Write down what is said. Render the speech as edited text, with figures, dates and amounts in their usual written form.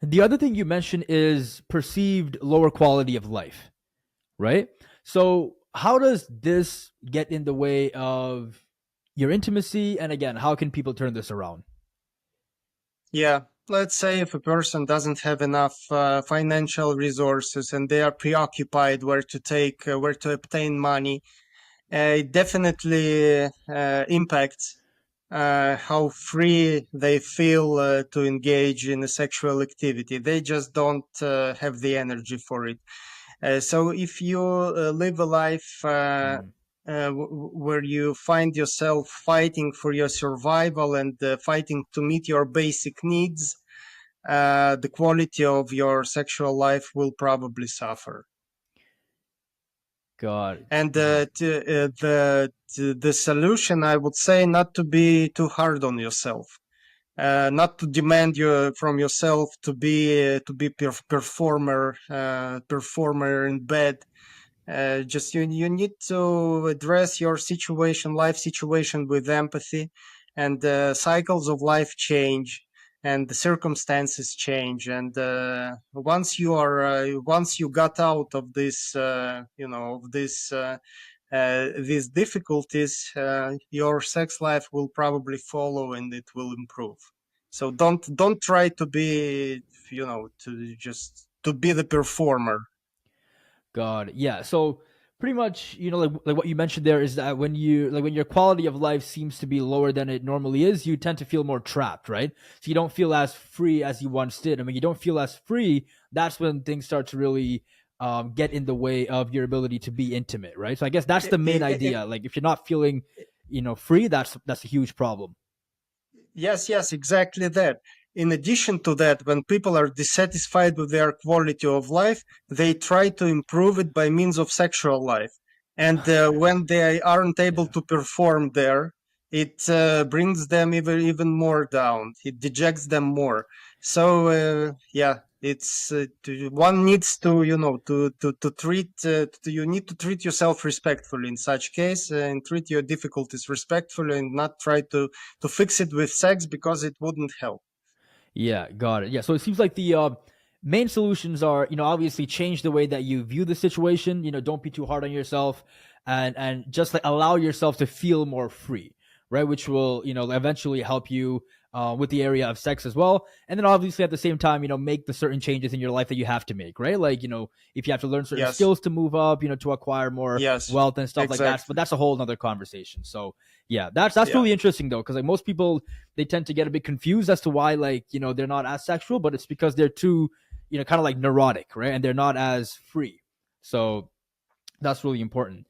The other thing you mentioned is perceived lower quality of life, right? So, how does this get in the way of your intimacy? And again, how can people turn this around? Yeah, let's say if a person doesn't have enough financial resources and they are preoccupied where to obtain money, it definitely impacts how free they feel to engage in a sexual activity. They just don't have the energy for it. So if you live a life Mm. where you find yourself fighting for your survival and fighting to meet your basic needs, the quality of your sexual life will probably suffer. God. And the solution, I would say, not to be too hard on yourself, not to demand from yourself to be performer in bed. Just you need to address your life situation with empathy, and cycles of life change, and the circumstances change, and once you got out of this, of this. These difficulties, your sex life will probably follow and it will improve. So don't try to be, to just to be the performer. God, yeah. So pretty much, like what you mentioned there is that when your quality of life seems to be lower than it normally is, you tend to feel more trapped, right? So you don't feel as free as you once did. And when you don't feel as free, that's when things start to really get in the way of your ability to be intimate, right? So I guess that's I- the main I- idea. Like if you're not feeling, free, that's a huge problem. Yes, yes, exactly that. In addition to that, when people are dissatisfied with their quality of life, they try to improve it by means of sexual life. And when they aren't able Yeah. to perform there, it brings them even more down. It dejects them more. So yeah, one needs to, to treat. You need to treat yourself respectfully in such case, and treat your difficulties respectfully, and not try to fix it with sex because it wouldn't help. Yeah, got it. Yeah, so it seems like the main solutions are, obviously change the way that you view the situation. Don't be too hard on yourself, and just like allow yourself to feel more free, right? Which will, eventually help you with the area of sex as well. And then obviously at the same time, make the certain changes in your life that you have to make, right? Like, if you have to learn certain Yes, skills to move up, to acquire more yes, wealth and stuff like that. But exactly. that's a whole other conversation. So yeah, that's Yeah, really interesting though, because like most people they tend to get a bit confused as to why like they're not as sexual, but it's because they're too kind of like neurotic, right? And they're not as free. So that's really important.